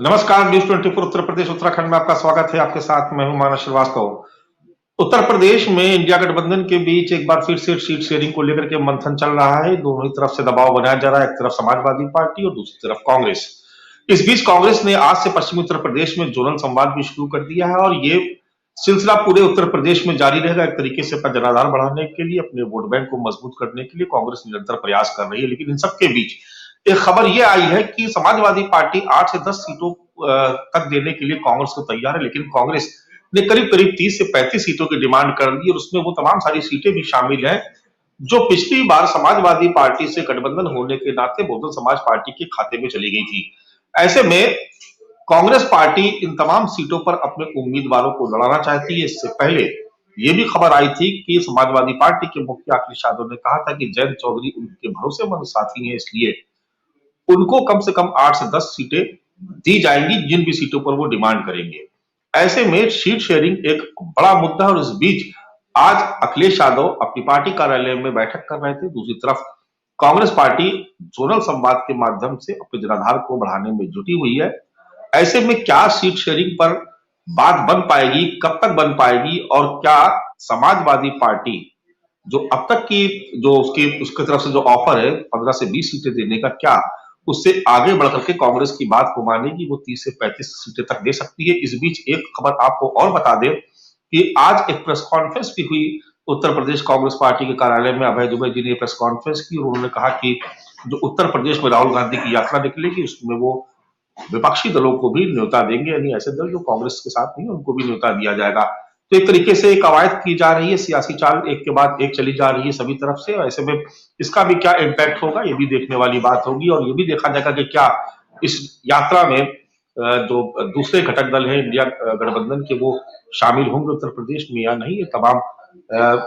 नमस्कार, न्यूज 24 उत्तर प्रदेश उत्तराखंड में आपका स्वागत है। आपके साथ मैं हूं मानस श्रीवास्तव। उत्तर प्रदेश में इंडिया गठबंधन के बीच एक बार फिर से सीट शेयरिंग को लेकर के मंथन चल रहा है। दोनों ही तरफ से दबाव बनाया जा रहा है, एक तरफ समाजवादी पार्टी और दूसरी तरफ कांग्रेस। इस बीच कांग्रेस ने आज से पश्चिमी उत्तर प्रदेश में जोनल संवाद भी शुरू कर दिया है और ये सिलसिला पूरे उत्तर प्रदेश में जारी रहेगा। एक तरीके से अपना जनाधार बढ़ाने के लिए, अपने वोट बैंक को मजबूत करने के लिए कांग्रेस निरंतर प्रयास कर रही है। लेकिन इन सबके बीच एक खबर ये आई है कि समाजवादी पार्टी 8 से 10 सीटों तक देने के लिए कांग्रेस को तैयार है, लेकिन कांग्रेस ने करीब करीब 30 से 35 सीटों की डिमांड कर दी और उसमें वो तमाम सारी सीटें भी शामिल हैं जो पिछली बार समाजवादी पार्टी से गठबंधन होने के नाते बहुजन समाज पार्टी के खाते में चली गई थी। ऐसे में कांग्रेस पार्टी इन तमाम सीटों पर अपने उम्मीदवारों को लड़ाना चाहती है। इससे पहले ये भी खबर आई थी कि समाजवादी पार्टी के मुखिया अखिलेश यादव ने कहा था कि जयंत चौधरी उनके भरोसेमंद साथी हैं, इसलिए उनको कम से कम 8 से 10 सीटें दी जाएंगी, जिन भी सीटों पर वो डिमांड करेंगे। ऐसे में सीट शेयरिंग एक बड़ा मुद्दा है और इस बीच आज अखिलेश यादव अपनी पार्टी कार्यालय में बैठक कर रहे थे। दूसरी तरफ कांग्रेस पार्टी जोनल संवाद के माध्यम से अपने जनाधार को बढ़ाने में जुटी हुई है। ऐसे में क्या सीट शेयरिंग पर बात बन पाएगी, कब तक बन पाएगी और क्या समाजवादी पार्टी जो अब तक की जो उसके तरफ से जो ऑफर है 15 से 20 सीटें देने का, क्या उससे आगे बढ़ करके कांग्रेस की बात को मानेगी, वो 30 से 35 सीटें तक दे सकती है। इस बीच एक खबर आपको और बता दें कि आज एक प्रेस कॉन्फ्रेंस भी हुई उत्तर प्रदेश कांग्रेस पार्टी के कार्यालय में। अभय दुबे जी ने प्रेस कॉन्फ्रेंस की और उन्होंने कहा कि जो उत्तर प्रदेश में राहुल गांधी की यात्रा निकलेगी उसमें वो विपक्षी दलों को भी न्योता देंगे, यानी ऐसे दल जो कांग्रेस के साथ नहीं है उनको भी न्योता दिया जाएगा। तो एक तरीके से कवायद की जा रही है, सियासी चाल एक के बाद एक चली जा रही है सभी तरफ से। ऐसे में इसका भी क्या इम्पैक्ट होगा ये भी देखने वाली बात होगी और ये भी देखा जाएगा कि क्या इस यात्रा में जो दूसरे घटक दल हैं इंडिया गठबंधन के, वो शामिल होंगे उत्तर प्रदेश में या नहीं। ये तमाम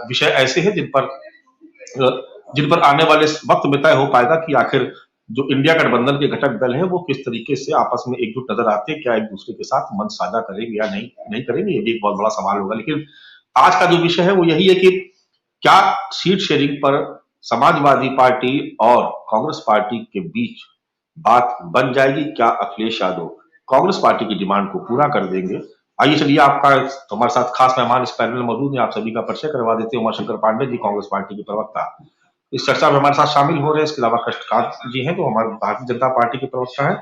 विषय ऐसे हैं जिन पर आने वाले वक्त में तय हो पाएगा कि आखिर जो इंडिया गठबंधन के घटक दल हैं वो किस तरीके से आपस में एकजुट नजर आते हैं, क्या एक दूसरे के साथ मंच साझा करेंगे या नहीं करेंगे, ये भी एक बहुत बड़ा सवाल होगा। लेकिन आज का जो विषय है वो यही है कि क्या सीट शेयरिंग पर समाजवादी पार्टी और कांग्रेस पार्टी के बीच बात बन जाएगी, क्या अखिलेश यादव कांग्रेस पार्टी की डिमांड को पूरा कर देंगे। आइए चलिए, आपका तो हमारे साथ खास मेहमान इस पैनल में मौजूद है, आप सभी का परिचय करवा देते हैं। उमाशंकर पांडे जी, कांग्रेस पार्टी के प्रवक्ता, इस चर्चा में हमारे साथ शामिल हो रहे हैं। इसके अलावा कृष्णकांत जी हैं जो हमारे भारतीय जनता पार्टी के प्रवक्ता हैं,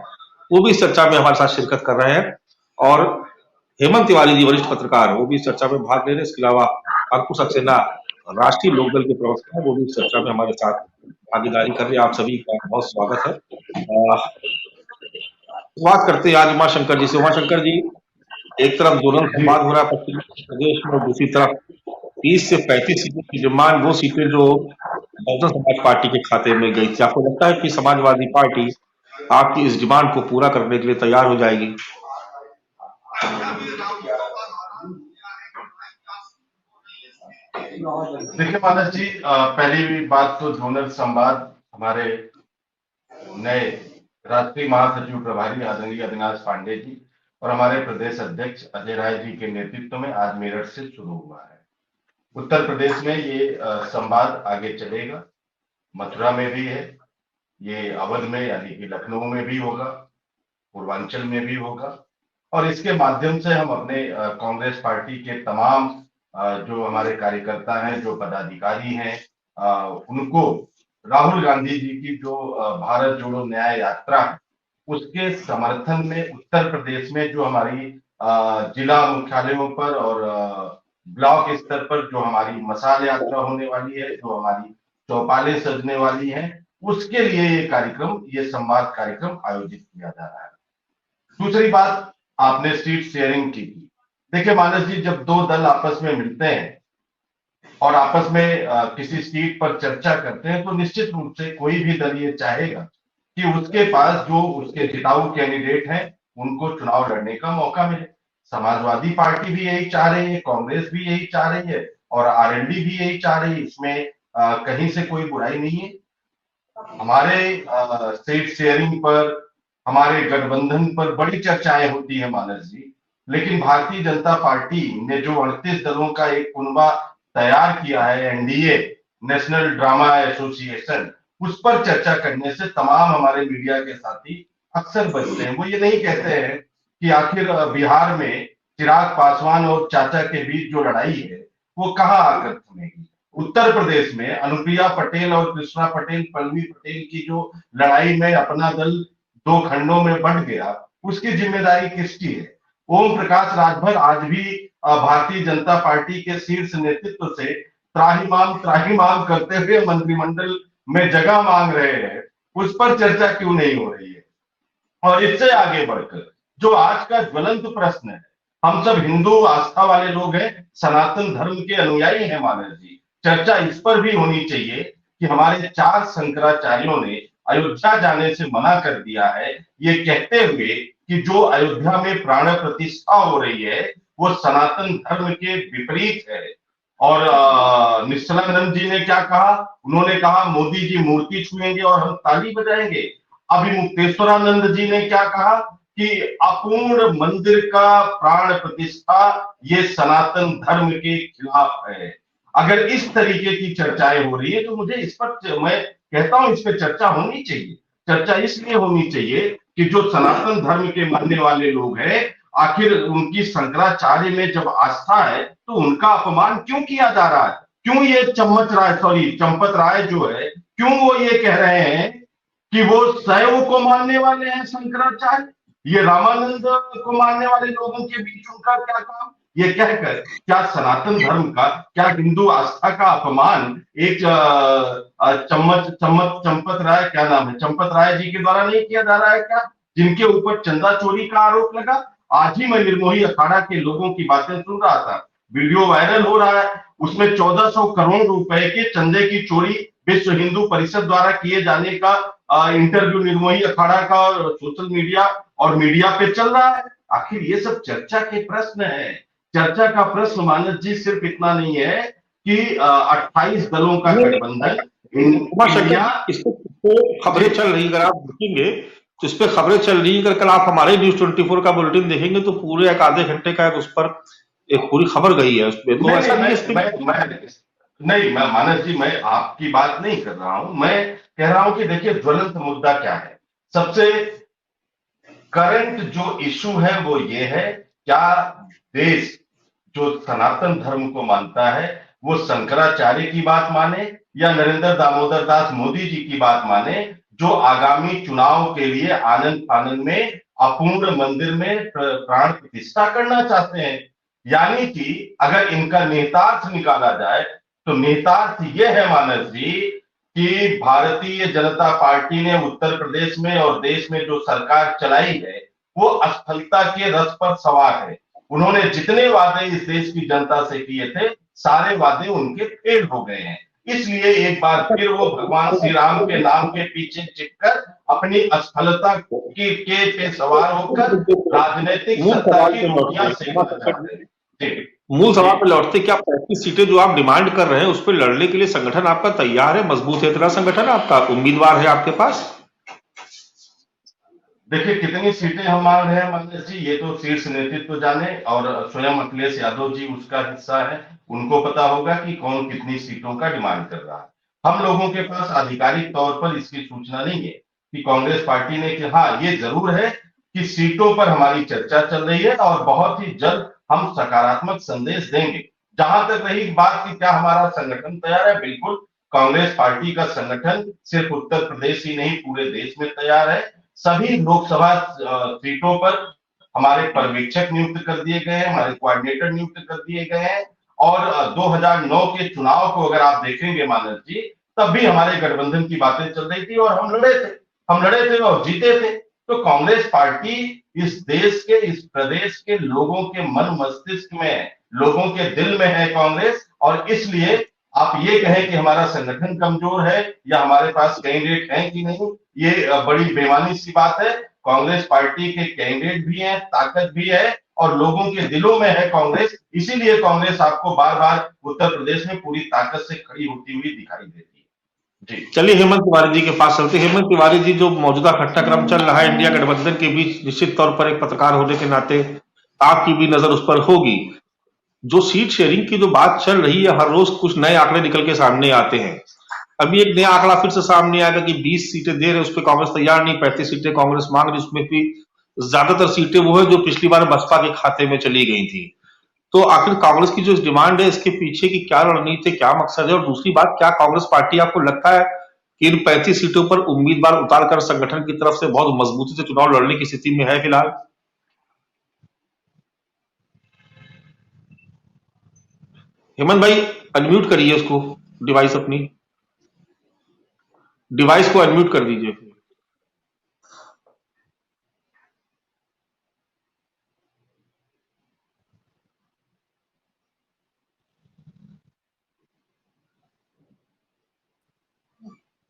वो भी इस चर्चा में हमारे साथ शिरकत कर रहे हैं। और हेमंत तिवारी जी, वरिष्ठ पत्रकार, वो भी इस चर्चा में भाग ले रहे हैं। इसके अलावा अंकुश सक्सेना, राष्ट्रीय लोकदल के प्रवक्ता हैं, वो भी इस चर्चा में हमारे साथ भागीदारी कर रहे हैं। आप सभी का बहुत स्वागत है। शुरुआत करते हैं आज उमाशंकर जी से। उमाशंकर जी, एक तरफ जोनल संवाद हो रहा है पश्चिमी प्रदेश में और दूसरी तरफ 30 से 35 सीटों की डिमांड, वो सीटें जो बहुजन समाज पार्टी के खाते में गई थी। आपको लगता है कि समाजवादी पार्टी आपकी इस डिमांड को पूरा करने के लिए तैयार हो जाएगी? देखिए मानस जी, पहली बात तो जोनल संवाद हमारे नए राष्ट्रीय महासचिव प्रभारी आदरणीय अविनाश पांडे जी और हमारे प्रदेश अध्यक्ष अजय राय जी के नेतृत्व में आज मेरठ से शुरू हुआ है। उत्तर प्रदेश में ये संवाद आगे चलेगा, मथुरा में भी है, ये अवध में यानी कि लखनऊ में भी होगा, पूर्वांचल में भी होगा और इसके माध्यम से हम अपने कांग्रेस पार्टी के तमाम जो हमारे कार्यकर्ता हैं, जो पदाधिकारी हैं, उनको राहुल गांधी जी की जो भारत जोड़ो न्याय यात्रा है उसके समर्थन में उत्तर प्रदेश में जो हमारी जिला मुख्यालयों पर और ब्लॉक स्तर पर जो हमारी मशाल यात्रा होने वाली है, जो हमारी चौपालें सजने वाली हैं, उसके लिए ये संवाद कार्यक्रम आयोजित किया जा रहा है। दूसरी बात, आपने सीट शेयरिंग की। देखिए मानस जी, जब दो दल आपस में मिलते हैं और आपस में किसी सीट पर चर्चा करते हैं तो निश्चित रूप से कोई भी दल ये चाहेगा कि उसके पास जो उसके जिताऊ कैंडिडेट हैं उनको चुनाव लड़ने का मौका मिले। समाजवादी पार्टी भी यही चाह रही है, कांग्रेस भी यही चाह रही है और आरएलडी भी यही चाह रही है। इसमें कहीं से कोई बुराई नहीं है। हमारे सीट शेयरिंग पर, हमारे गठबंधन पर बड़ी चर्चाएं होती है मानस जी, लेकिन भारतीय जनता पार्टी ने जो 38 दलों का एक कुनबा तैयार किया है, एनडीए, नेशनल ड्रामा एसोसिएशन, उस पर चर्चा करने से तमाम हमारे मीडिया के साथी अक्सर बचते हैं। वो ये नहीं कहते हैं कि आखिर बिहार में चिराग पासवान और चाचा के बीच जो लड़ाई है वो कहाँ आकर थमेगी। उत्तर प्रदेश में अनुप्रिया पटेल और कृष्णा पटेल, पल्लवी पटेल की जो लड़ाई में अपना दल दो खंडों में बंट गया, उसकी जिम्मेदारी किसकी है? ओम प्रकाश राजभर आज भी भारतीय जनता पार्टी के शीर्ष नेतृत्व से त्राहिमाम करते हुए मंत्रिमंडल में जगह मांग रहे हैं। उस पर चर्चा क्यों नहीं हो रही है? और इससे आगे बढ़कर जो आज का ज्वलंत प्रश्न है, हम सब हिंदू आस्था वाले लोग हैं, सनातन धर्म के अनुयायी हैं मानस जी। चर्चा इस पर भी होनी चाहिए कि हमारे 4 शंकराचार्यों ने अयोध्या जाने से मना कर दिया है, ये कहते हुए कि जो अयोध्या में प्राण प्रतिष्ठा हो रही है वो सनातन धर्म के विपरीत है। और निश्चलानंद जी ने क्या कहा? उन्होंने कहा मोदी जी मूर्ति छुएंगे और हम ताली बजाएंगे। अभी मुक्तेश्वरानंद जी ने क्या कहा कि अपूर्ण मंदिर का प्राण प्रतिष्ठा ये सनातन धर्म के खिलाफ है। अगर इस तरीके की चर्चाएं हो रही है तो मुझे इस पर, मैं कहता हूं, इस पर चर्चा होनी चाहिए। चर्चा इसलिए होनी चाहिए कि जो सनातन धर्म के मानने वाले लोग हैं, आखिर उनकी शंकराचार्य में जब आस्था है तो उनका अपमान क्यों किया जा रहा है? क्यों ये चंपत राय जो है, क्यों वो ये कह रहे हैं कि वो शैव को मानने वाले हैं शंकराचार्य, ये रामानंद को मानने वाले लोगों के बीच उनका क्या काम? ये कहकर क्या सनातन धर्म का, क्या हिंदू आस्था का अपमान एक चंपत राय, क्या नाम है, चंपत राय जी के द्वारा नहीं किया जा रहा है क्या, जिनके ऊपर चंदा चोरी का आरोप लगा? आज ही मैं निर्मोही अखाड़ा के लोगों की बातें सुन रहा था, वीडियो वायरल हो रहा है, उसमें 1400 करोड़ रुपए के चंदे की चोरी विश्व हिंदू परिषद द्वारा किए जाने का इंटरव्यू निर्मोही अखाड़ा का सोशल मीडिया और मीडिया पे चल रहा है। आखिर ये सब चर्चा के प्रश्न है। चर्चा का प्रश्न मानस जी सिर्फ इतना नहीं है कि 28 दलों का गठबंधन इंडिया, इस पे खबरें चल रही, अगर आप देखेंगे तो इस पे खबरें चल रही है। अगर कल आप हमारे न्यूज 24 का बुलेटिन देखेंगे तो पूरे एक आधे घंटे का उस पर एक पूरी खबर गई है उसपे। तो ऐसा नहीं, मैं मानस जी, मैं आपकी बात नहीं कर रहा हूं। मैं कह रहा हूं कि देखिए ज्वलंत मुद्दा क्या है। सबसे करंट जो इशू है वो ये है, क्या देश जो सनातन धर्म को मानता है वो शंकराचार्य की बात माने या नरेंद्र दामोदर दास मोदी जी की बात माने, जो आगामी चुनाव के लिए आनंद फानंद में अपूर्ण मंदिर में प्राण प्रतिष्ठा करना चाहते हैं? यानी कि अगर इनका निहितार्थ निकाला जाए तो निहितार्थ यह है मानस जी कि भारतीय जनता पार्टी ने उत्तर प्रदेश में और देश में जो सरकार चलाई है वो असफलता के रथ पर सवार है। उन्होंने जितने वादे इस देश की जनता से किए थे सारे वादे उनके फेल हो गए हैं। इसलिए एक बार फिर वो भगवान श्री राम के नाम के पीछे चिपकर अपनी असफलता के सवार होकर राजनीतिक सत्ता की रोटियां सेकना चाहते हैं। मूल सवाल पे लौटते, क्या 35 सीटें जो आप डिमांड कर रहे हैं उस पर लड़ने के लिए संगठन आपका तैयार है, मजबूत है इतना संगठन आपका, उम्मीदवार है आपके पास? देखिए कितनी सीटें हम मांग रहे हैं मानस जी, ये तो शीर्ष नेतृत्व जाने, और स्वयं अखिलेश यादव जी उसका हिस्सा है, उनको पता होगा कि कौन कितनी सीटों का डिमांड कर रहा है। हम लोगों के पास आधिकारिक तौर पर इसकी सूचना नहीं है कि कांग्रेस पार्टी ने, कि हाँ ये जरूर है कि सीटों पर हमारी चर्चा चल रही है और बहुत ही जल्द हम सकारात्मक संदेश देंगे। जहां तक रही बात कि क्या हमारा संगठन तैयार है, बिल्कुल कांग्रेस पार्टी का संगठन सिर्फ उत्तर प्रदेश ही नहीं पूरे देश में तैयार है। सभी लोकसभा सीटों पर हमारे पर्यवेक्षक नियुक्त कर दिए गए हैं, हमारे कोऑर्डिनेटर नियुक्त कर दिए गए हैं। और 2009 के चुनाव को अगर आप देखेंगे मानस जी, तब भी हमारे गठबंधन की बातें चल रही थी और हम लड़े थे और जीते थे। तो कांग्रेस पार्टी इस देश के, इस प्रदेश के लोगों के मन मस्तिष्क में, लोगों के दिल में है कांग्रेस। और इसलिए आप ये कहें कि हमारा संगठन कमजोर है या हमारे पास कैंडिडेट हैं कि नहीं, ये बड़ी बेमानी सी बात है। कांग्रेस पार्टी के कैंडिडेट भी हैं, ताकत भी है और लोगों के दिलों में है कांग्रेस। इसीलिए कांग्रेस आपको बार बार उत्तर प्रदेश में पूरी ताकत से खड़ी होती हुई दिखाई देती है। जी चलिए हेमंत तिवारी जी के पास चलते। हेमंत तिवारी जी, जो मौजूदा घटनाक्रम चल रहा है इंडिया गठबंधन के बीच, निश्चित तौर पर एक पत्रकार होने के नाते आपकी भी नजर उस पर होगी। जो सीट शेयरिंग की जो बात चल रही है, हर रोज कुछ नए आंकड़े निकल के सामने आते हैं। अभी एक नया आंकड़ा फिर से सामने आएगा कि 20 सीटें दे रहे, उस पर कांग्रेस तैयार नहीं, 35 सीटें कांग्रेस मांग रही, उसमें भी ज्यादातर सीटें वो है जो पिछली बार बसपा के खाते में चली गई थी। तो आखिर कांग्रेस की जो डिमांड है, इसके पीछे की क्या रणनीति है, क्या मकसद है? और दूसरी बात, क्या कांग्रेस पार्टी आपको लगता है कि इन 35 सीटों पर उम्मीदवार उतारकर संगठन की तरफ से बहुत मजबूती से चुनाव लड़ने की स्थिति में है फिलहाल? हेमंत भाई, अनम्यूट करिए उसको, डिवाइस अपनी, डिवाइस को अनम्यूट कर दीजिए।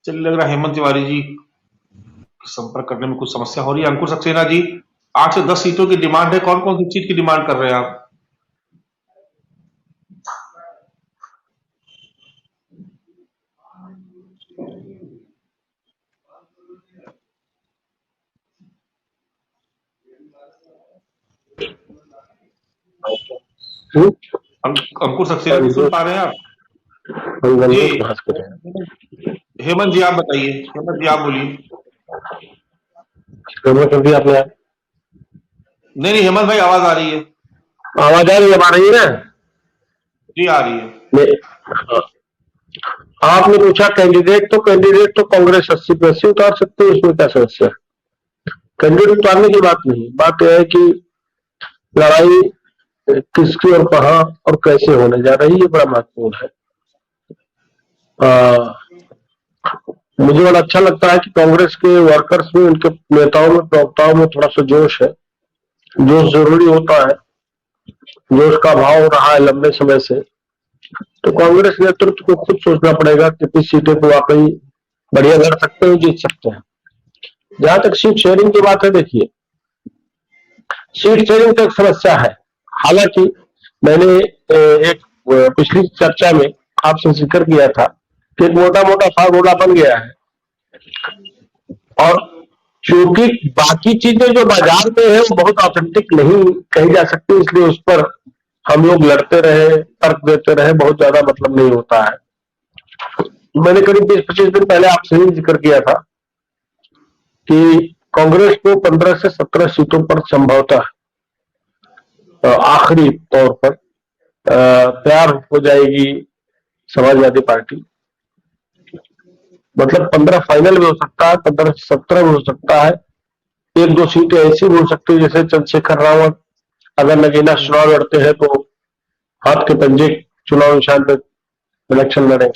चलिए, लग रहा है हेमंत तिवारी जी संपर्क करने में कुछ समस्या हो रही है। अंकुर सक्सेना जी, 8 से 10 सीटों की डिमांड है, कौन कौन सी चीज की डिमांड कर रहे हैं आप? अंकुर सक्सेना जी, सुन पा रहे हैं आप? जी, हेमंत जी आप बताइए, हेमंत जी आप बोलिए। कर दिया आपने? नहीं नहीं हेमंत भाई, आवाज आ रही है। आवाज आ रही है? आ रही है ना? जी आ रही है। हाँ। आपने पूछा कैंडिडेट तो कांग्रेस 80 पे 80 उतार सकते है, इसमें क्या समस्या? कैंडिडेट उतारने की बात नहीं, बात यह है कि लड़ाई किसकी और कहां और कैसे होने जा रही है, बड़ा महत्वपूर्ण है। मुझे बड़ा अच्छा लगता है कि कांग्रेस के वर्कर्स में, उनके नेताओं में, प्रवक्ताओं में थोड़ा सा जोश है। जोश जरूरी होता है, जोश का भाव रहा है लंबे समय से। तो कांग्रेस नेतृत्व को खुद सोचना पड़ेगा कितनी सीटें तो वाकई बढ़िया लड़ सकते हैं, जीत सकते हैं। जहां तक सीट शेयरिंग की बात है, देखिए सीट शेयरिंग तो एक समस्या है। हालांकि मैंने एक पिछली चर्चा में आपसे जिक्र किया था कि एक मोटा मोटा फार्मूला बन गया है, और क्योंकि बाकी चीजें जो बाजार में है वो बहुत ऑथेंटिक नहीं कही जा सकती, इसलिए उस पर हम लोग लड़ते रहे, तर्क देते रहे, बहुत ज्यादा मतलब नहीं होता है। मैंने करीब 20-25 दिन पहले आपसे ही जिक्र किया था कि कांग्रेस को 15 से 17 सीटों पर संभवतः आखिरी तौर पर तैयार हो जाएगी समाजवादी पार्टी। मतलब 15 फाइनल भी हो सकता है, 15 से 17 भी हो सकता है। 1-2 सीटें ऐसी भी हो सकती है जैसे चंद्रशेखर रावत अगर नगीना चुनाव लड़ते हैं तो हाथ के पंजे चुनाव निशान में इलेक्शन लड़े,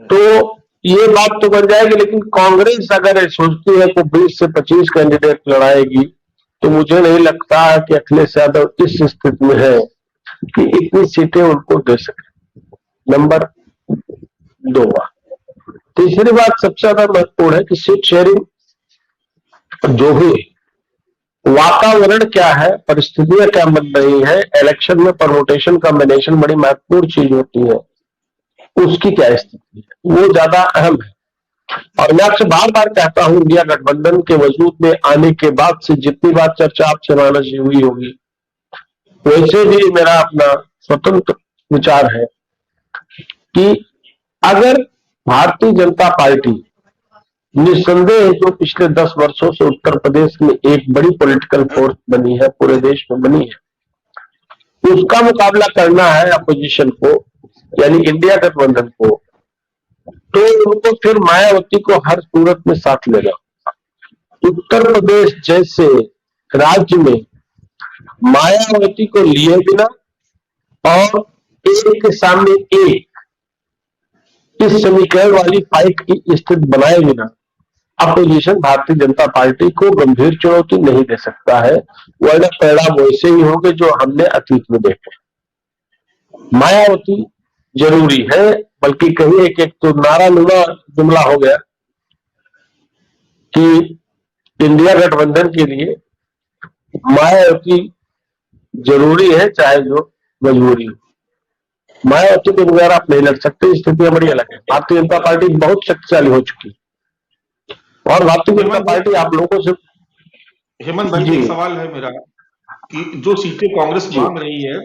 तो ये बात तो बन जाएगी। लेकिन कांग्रेस अगर सोचती है कि 20 से 25 कैंडिडेट लड़ाएगी, तो मुझे नहीं लगता है कि अखिलेश यादव इस स्थिति में है कि इतनी सीटें उनको दे सके। नंबर 2 बात। तीसरी बात सबसे ज्यादा महत्वपूर्ण है कि सीट शेयरिंग जो भी वातावरण क्या है, परिस्थितियां क्या बन रही है, इलेक्शन में परमुटेशन कॉम्बिनेशन बड़ी महत्वपूर्ण चीज होती है, उसकी क्या स्थिति है, वो ज्यादा अहम है। और मैं आपसे बार बार कहता हूं, इंडिया गठबंधन के वजूद में आने के बाद से जितनी बार चर्चा आपसे मानस जी हुई होगी, वैसे भी मेरा अपना स्वतंत्र विचार है कि अगर भारतीय जनता पार्टी निस्संदेह जो पिछले 10 वर्षों से उत्तर प्रदेश में एक बड़ी पॉलिटिकल फोर्स बनी है, पूरे देश में बनी है, उसका मुकाबला करना है अपोजिशन को, यानी इंडिया गठबंधन को, तो उनको फिर मायावती को हर सूरत में साथ लेना। उत्तर प्रदेश जैसे राज्य में मायावती को लिए बिना और एक के सामने एक इस समीकरण वाली फाइट की स्थिति बनाए बिना अपोजिशन भारतीय जनता पार्टी को गंभीर चुनौती नहीं दे सकता है, वरना परिणाम वैसे ही होंगे जो हमने अतीत में देखे। मायावती जरूरी है, बल्कि कहीं एक तो नारानुमा जुमला हो गया कि इंडिया गठबंधन के लिए मायावती जरूरी है, चाहे जो मजबूरी हो। मायावती के बगैर आप नहीं लड़ सकते, स्थितियां बड़ी अलग है। भारतीय जनता पार्टी बहुत शक्तिशाली हो चुकी है और भारतीय जनता पार्टी आप लोगों से। हेमंत भाई, एक सवाल है मेरा कि जो सीटें कांग्रेस मांग रही है,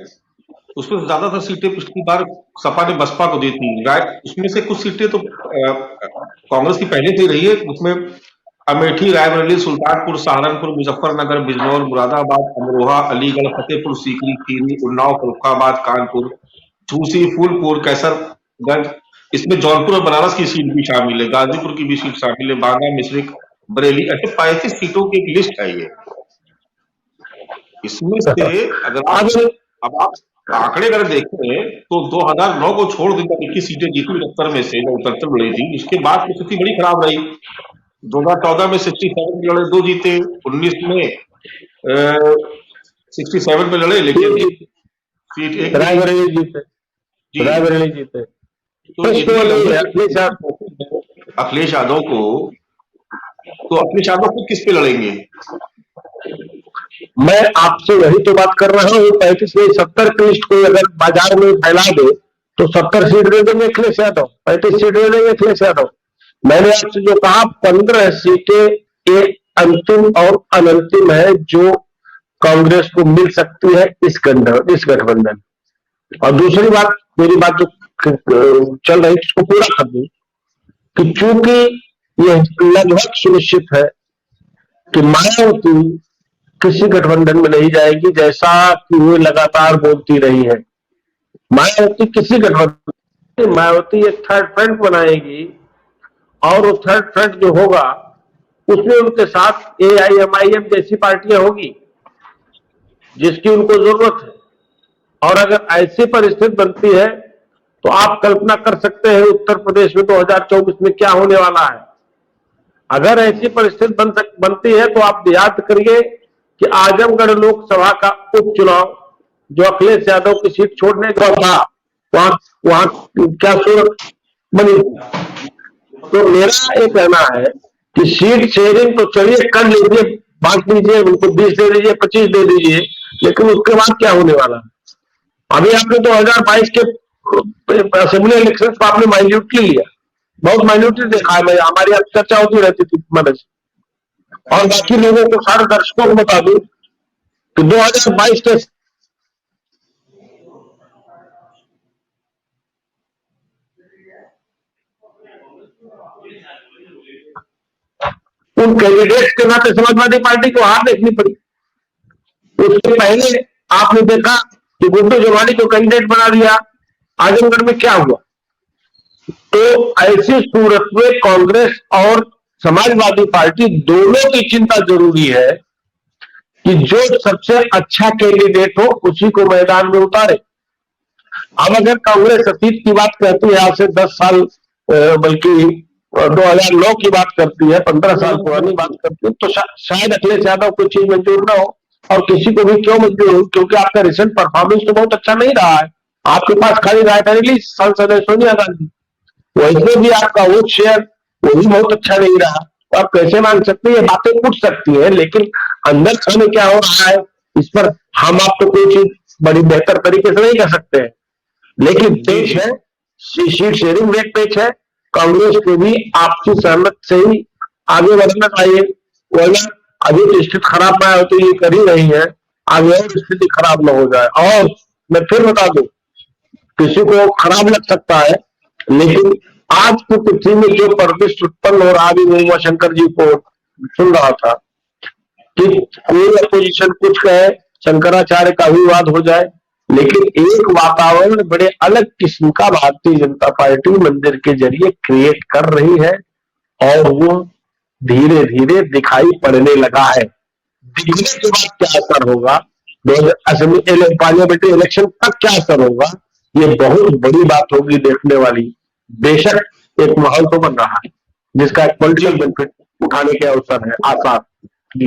उसमें से ज्यादातर सीटें पिछली बार सपा ने बसपा को दी थी। उसमें से कुछ सीटें तो कांग्रेस की पहले से रही है। उसमें अमेठी, रायबरेली, सुल्तानपुर, सहारनपुर, मुजफ्फरनगर, बिजनौर, मुरादाबाद, अमरोहा, अलीगढ़, फतेहपुर सीकरी, खीरी, उन्नाव, फर्रुखाबाद, कानपुर, झूसी, फूलपुर, कैसरगंज, इसमें जौनपुर और बनारस की सीट भी शामिल है, गाजीपुर की भी सीट शामिल है, बांदा, मिश्रिख, बरेली, ऐसे 35 सीटों की एक लिस्ट है ये। इसमें से अगर अब आप आंकड़े अगर देखें तो 2009 को छोड़ देकर 21 सीटें जीती 69 में से, जब 69 लड़ी थी। उसके बाद की स्थिति बड़ी खराब रही। 2014 में 67 लड़े, 2 जीते। 19 में 67 पे लड़े, लेकिन सीट एक रायबरेली जीते, जी। रायबरेली जीते। तो अखिलेश यादव को किस पे लड़ेंगे? मैं आपसे वही तो बात कर रहा हूँ। 35 में 70 की लिस्ट को अगर बाजार में फैला दे तो 70 सीट दे देंगे अखिलेश यादव, 35 सीट दे देंगे अखिलेश यादव। मैंने आपसे जो कहा 15 सीटें एक अंतिम और अनंतिम है जो कांग्रेस को मिल सकती है इस गठबंधन। और दूसरी बात, मेरी बात जो चल रही उसको पूरा कर दूं कि चूंकि यह लगभग सुनिश्चित है कि मायावती किसी गठबंधन में नहीं जाएगी, जैसा कि वो लगातार बोलती रही है। मायावती किसी गठबंधन, मायावती एक थर्ड फ्रंट बनाएगी और वो थर्ड फ्रंट जो होगा उसमें उनके साथ AIMIM जैसी पार्टियां होगी जिसकी उनको जरूरत है। और अगर ऐसी परिस्थिति बनती है तो आप कल्पना कर सकते हैं उत्तर प्रदेश में 2024 में क्या होने वाला है। अगर ऐसी परिस्थिति बनती है तो आप याद करिए कि आजमगढ़ लोकसभा का उपचुनाव जो अखिलेश यादव की सीट छोड़ने का था, वहां क्या सूरत बनी। तो मेरा ये कहना है कि सीट शेयरिंग तो चलिए कर लीजिए, बांट लीजिए, उनको 20 दे दीजिए, 25 दे दीजिए, लेकिन उसके बाद क्या होने वाला है? अभी आपने 2022 के असेंबली इलेक्शन को आपने माइन्यूटली लिया, बहुत माइन्यूटली देखा है। हमारी चर्चा होती रहती थी मदद। और बाकी लोगों को, सारे दर्शकों को बता दूं कि 2022 के उन कैंडिडेट्स के नाते समाजवादी पार्टी को हार देखनी पड़ी। उसके पहले आपने देखा कि गुड्डू जवानी को कैंडिडेट बना दिया, आजमगढ़ में क्या हुआ। तो ऐसी सूरत में कांग्रेस और समाजवादी पार्टी दोनों की चिंता जरूरी है कि जो सबसे अच्छा कैंडिडेट हो उसी को मैदान में उतारे। अब अगर कांग्रेस अतीत की बात करती है, आज से 10 साल बल्कि 2009 की बात करती है, 15 साल पुरानी बात करती है, तो शायद अखिलेश यादव को चीज मंजूर ना हो। और किसी को भी क्यों मंजूर हो, क्योंकि आपका रिसेंट परफॉर्मेंस तो बहुत अच्छा नहीं रहा है। आपके पास खाली रायबरेली सांसद है सोनिया गांधी, वैसे भी आपका वोट शेयर वो भी बहुत अच्छा नहीं रहा। तो आप कैसे मान सकते हैं? ये बातें पूछ सकती है, लेकिन अंदर खाने क्या हो रहा है इस पर हम आपको कोई चीज बड़ी बेहतर तरीके से नहीं कर सकते हैं। लेकिन पेच है, सीट शेयरिंग रेट पेच है, कांग्रेस को भी आपसी सहमत से ही आगे बढ़ना चाहिए, वरना अभी तो स्थिति खराब ना होती ये कर ही रही है, आगे और स्थिति खराब ना हो जाए। और मैं फिर बता दूं, किसी को खराब लग सकता है, लेकिन आज की पृथ्वी में जो परिदृश्य उत्पन्न हो रहा, अभी उमा शंकर जी को सुन रहा था कि कोई अपोजिशन कुछ कहे, शंकराचार्य का विवाद हो जाए, लेकिन एक वातावरण बड़े अलग किस्म का भारतीय जनता पार्टी मंदिर के जरिए क्रिएट कर रही है और वो धीरे धीरे दिखाई पड़ने लगा है। दिखने के बाद क्या असर होगा, पार्लियामेंट्री इलेक्शन तक क्या असर होगा, ये बहुत बड़ी बात होगी देखने वाली। बेशक एक माहौल तो बन रहा है जिसका एक पॉलिटिकल बेनिफिट उठाने के अवसर है, आसार जी।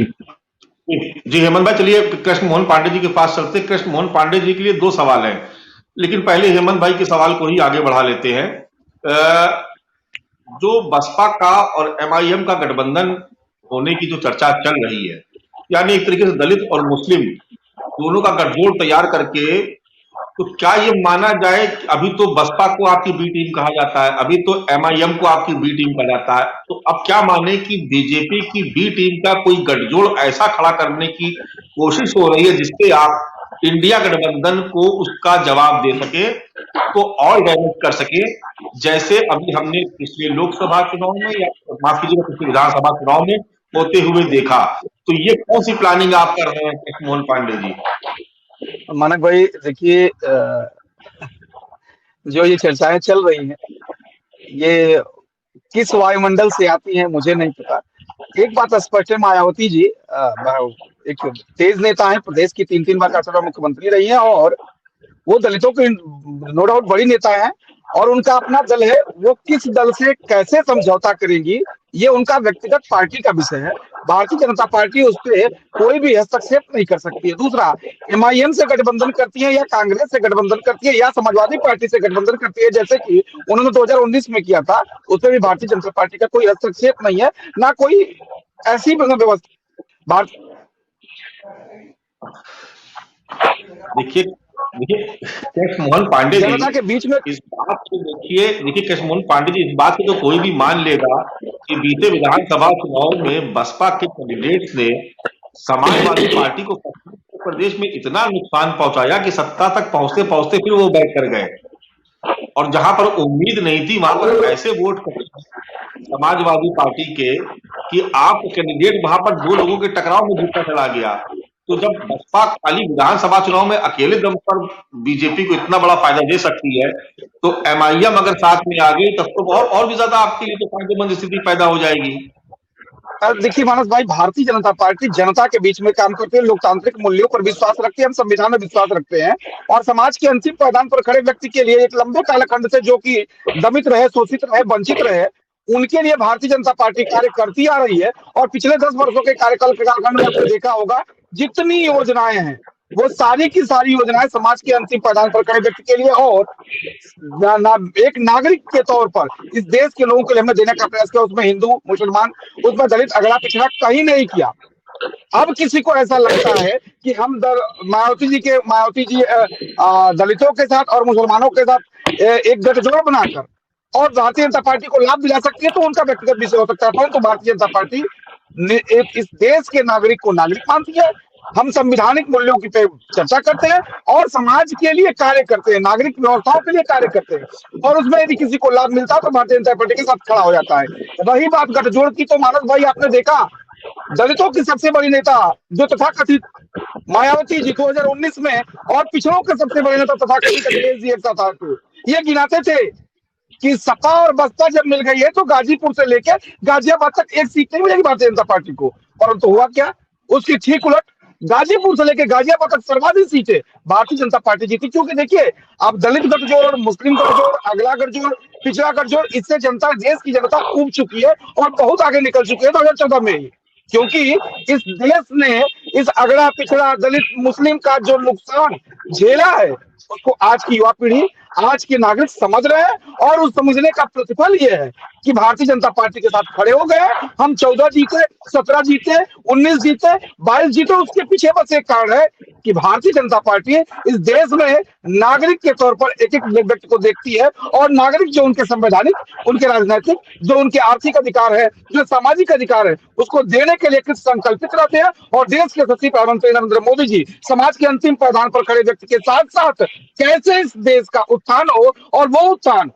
हेमंत भाई, चलिए कृष्ण मोहन पांडे जी के पास चलते। कृष्ण मोहन पांडे जी के लिए 2 सवाल हैं, लेकिन पहले हेमंत भाई के सवाल को ही आगे बढ़ा लेते हैं। जो बसपा का और MIM का गठबंधन होने की जो चर्चा चल रही है, यानी एक तरीके से दलित और मुस्लिम दोनों का गठजोड़ तैयार करके, तो क्या ये माना जाए कि अभी तो बसपा को आपकी बी टीम कहा जाता है, अभी तो MIM को आपकी बी टीम कहा जाता है, तो अब क्या माने कि बीजेपी की बी टीम का कोई गठजोड़ ऐसा खड़ा करने की कोशिश हो रही है जिससे आप इंडिया गठबंधन को उसका जवाब दे सके, तो और डैमेज कर सके, जैसे अभी हमने पिछले लोकसभा चुनाव में या माफ कीजिएगा पिछले विधानसभा चुनाव में होते हुए देखा। तो ये कौन सी प्लानिंग आप कर रहे हैं मोहन पांडे जी? मानक भाई देखिए, जो ये चर्चाएं चल रही हैं ये किस वायुमंडल से आती हैं मुझे नहीं पता। एक बात स्पष्ट है, मायावती जी एक तेज नेता है, प्रदेश की 3 बार 4 बार मुख्यमंत्री रही है और वो दलितों के नो डाउट बड़ी नेता है और उनका अपना दल है। वो किस दल से कैसे समझौता करेंगी ये उनका व्यक्तिगत पार्टी का विषय है। भारतीय जनता पार्टी उस पर कोई भी हस्तक्षेप नहीं कर सकती है। दूसरा, एमआईएम से गठबंधन करती है या कांग्रेस से गठबंधन करती है या समाजवादी पार्टी से गठबंधन करती है, जैसे कि उन्होंने 2019 में किया था, उसमें भी भारतीय जनता पार्टी का कोई हस्तक्षेप नहीं है, ना कोई ऐसी व्यवस्था। देखिए केश मोहन पांडे जी जनता के बीच में इस बात को देखिए केश मोहन पांडे जी इस बात को तो कोई भी मान लेगा कि बीते विधानसभा चुनाव में बसपा के कैंडिडेट्स ने समाजवादी पार्टी को प्रदेश में इतना नुकसान पहुंचाया कि सत्ता तक पहुंचते पहुंचते फिर वो बैठ कर गए, और जहां पर उम्मीद नहीं थी वहां पर ऐसे वोट समाजवादी पार्टी के कि आप कैंडिडेट वहां पर 2 लोगों के टकराव में जीतता चला गया। तो जब बसपा खाली विधानसभा चुनाव में अकेले दम पर बीजेपी को इतना बड़ा फायदा दे सकती है, तो एमआईएम अगर साथ में आ गई तब तो और भी ज्यादा आपके लिए तो फायदेमंद स्थिति पैदा हो जाएगी। देखिए मानस भाई, भारतीय जनता पार्टी जनता के बीच में काम करती है, लोकतांत्रिक मूल्यों पर विश्वास रखती है, हम संविधान में विश्वास रखते हैं और समाज के अंतिम पायदान पर खड़े व्यक्ति के लिए एक लंबे कालखंड से जो कि दमित रहे, शोषित रहे, वंचित रहे, उनके लिए भारतीय जनता पार्टी कार्य करती आ रही है। और पिछले 10 वर्षों के कार्यकाल के कालखंड में आपने देखा होगा जितनी योजनाएं हैं वो सारी की सारी योजनाएं समाज के अंतिम पायदान पर खड़े व्यक्ति के लिए और एक नागरिक के तौर पर इस देश के लोगों के लिए हमने देने का प्रयास किया। उसमें हिंदू, मुसलमान, उसमें दलित, अगड़ा पिछड़ा कहीं नहीं किया। अब किसी को ऐसा लगता है कि हम मायावती जी दलितों के साथ और मुसलमानों के साथ एक गठजोड़ बनाकर और भारतीय जनता पार्टी को लाभ दिला सकती है, तो उनका व्यक्तिगत विषय हो सकता है, परंतु भारतीय जनता पार्टी इस देश के नागरिक को नागरिक मानती है। हम संवैधानिक मूल्यों की पे चर्चा करते हैं और समाज के लिए कार्य करते हैं, नागरिक व्यवस्थाओं के लिए कार्य करते हैं, और उसमें यदि किसी को लाभ मिलता है तो भारतीय जनता पार्टी के साथ खड़ा हो जाता है। रही बात गठजोड़ की, तो मानस भाई आपने देखा दलितों की सबसे बड़ी नेता जो तथाकथित मायावती जी 2019 में और पिछड़ों के सबसे बड़े नेता तथाकथित अखिलेश जी एक साथ ये गिनाते थे कि सपा और बसपा जब मिल गई है तो गाजीपुर से लेकर गाजियाबाद तक एक सीट नहीं मिलेगी भारतीय जनता पार्टी को, परंतु हुआ क्या, उसकी ठीक उलट गाजीपुर से लेकर गाजियाबाद तक सर्वाधिक सीटें भारतीय जनता पार्टी जीती। क्योंकि देखिए अब दलित गठजोड़, मुस्लिम गठजोड़, अगला गठजोड़, पिछड़ा गठजोड़, इससे जनता, देश की जनता ऊब चुकी है और बहुत आगे निकल चुकी है 2014 में ही। क्योंकि इस देश ने इस अगड़ा पिछड़ा दलित मुस्लिम का जो नुकसान झेला है उसको आज की युवा पीढ़ी, आज के नागरिक समझ रहे हैं और उस समझने का प्रतिफल ये है कि भारतीय जनता पार्टी के साथ खड़े हो गए। हम 14 जीते, 17 जीते, 19 जीते, 22 जीते, उसके पीछे बस एक कारण है कि भारतीय जनता पार्टी इस देश में नागरिक के तौर पर एक एक व्यक्ति को देखती है और नागरिक जो उनके संवैधानिक, उनके राजनीतिक, जो उनके आर्थिक अधिकार है, जो सामाजिक अधिकार है, उसको देने के लिए कृत संकल्पित रहते हैं। और देश के यशस्वी प्रधानमंत्री नरेंद्र मोदी जी समाज के अंतिम पायदान पर खड़े व्यक्ति के साथ साथ कैसे इस देश का उत्थान हो और वो उत्थान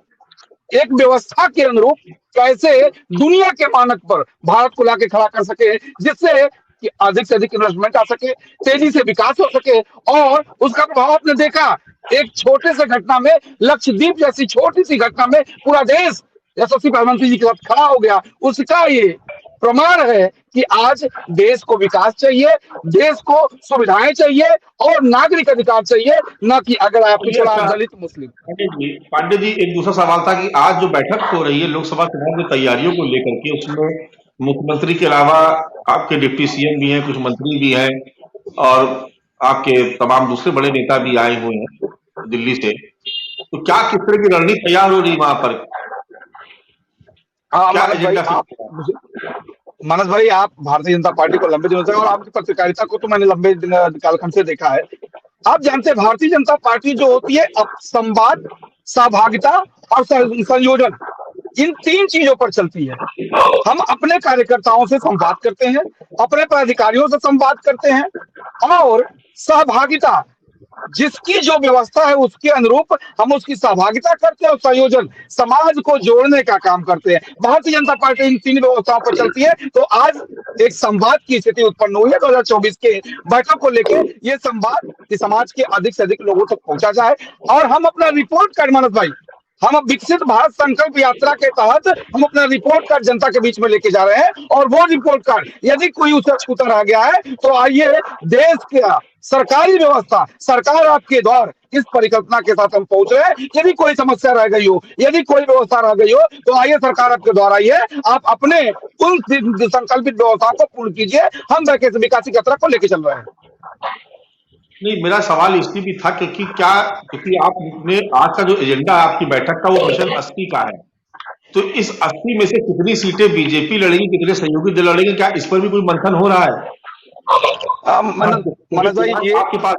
एक व्यवस्था के अनुरूप कैसे दुनिया के मानक पर भारत को लाके खड़ा कर सके, जिससे कि अधिक से अधिक इन्वेस्टमेंट आ सके, तेजी से विकास हो सके। और उसका प्रभाव आपने देखा एक छोटे से घटना में, लक्षद्वीप जैसी छोटी सी घटना में पूरा देश यशस्वी प्रधानमंत्री जी के साथ खड़ा हो गया। उसका ये प्रमाण है कि आज देश को विकास चाहिए, देश को सुविधाएं चाहिए और नागरिक अधिकार चाहिए, न कि अगर आप पिछड़ा दलित मुस्लिम। पांडे जी एक दूसरा सवाल था कि आज जो बैठक हो रही है लोकसभा चुनाव की तैयारियों को लेकर के, उसमें मुख्यमंत्री के अलावा आपके डिप्टी सीएम भी हैं, कुछ मंत्री भी हैं और आपके तमाम दूसरे बड़े नेता भी आए हुए हैं दिल्ली से, तो क्या किस तरह की रणनीति तैयार हो रही है वहां पर? क्या एजेंडा? मानस भाई, आप भारतीय जनता पार्टी को लंबे दिनों से और आपकी पत्रकारिता को तो मैंने लंबे कालखंड से देखा है। आप जानते हैं भारतीय जनता पार्टी जो होती है संवाद, सहभागिता और संयोजन, इन 3 चीजों पर चलती है। हम अपने कार्यकर्ताओं से संवाद करते हैं, अपने पदाधिकारियों से संवाद करते हैं और सहभागिता जिसकी जो व्यवस्था है उसके अनुरूप हम उसकी सहभागिता करते हैं और संयोजन समाज को जोड़ने का काम करते हैं। भारतीय जनता पार्टी इन तीन व्यवस्थाओं पर चलती है। तो आज एक संवाद की स्थिति उत्पन्न हुई है 2024 के बैठक को लेकर। ये संवाद कि समाज के अधिक से अधिक लोगों तक पहुंचा जाए और हम अपना रिपोर्ट कार्ड, मानस भाई, हम अब विकसित भारत संकल्प यात्रा के तहत हम अपना रिपोर्ट कार्ड जनता के बीच में लेके जा रहे हैं। और वो रिपोर्ट कार्ड यदि कोई उससे छूता रह गया है तो आइए देश का सरकारी व्यवस्था, सरकार आपके द्वार, इस परिकल्पना के साथ हम पहुंच रहे हैं। यदि कोई समस्या रह गई हो, यदि कोई व्यवस्था रह गई हो, तो आइए सरकार आपके द्वार आई है, आप अपने उन संकल्पित व्यवस्थाओं को पूर्ण कीजिए। हम विकास यात्रा को लेके चल रहे हैं। नहीं, मेरा सवाल इसलिए भी था क्योंकि आपने आज का जो एजेंडा है आपकी बैठक का वो मिशन 80 का है, तो इस 80 में से कितनी सीटें बीजेपी लड़ेगी, कितने सहयोगी दल लड़ेंगे, क्या इस पर भी कोई मंथन हो रहा है? मनोज भाई, ये आपके पास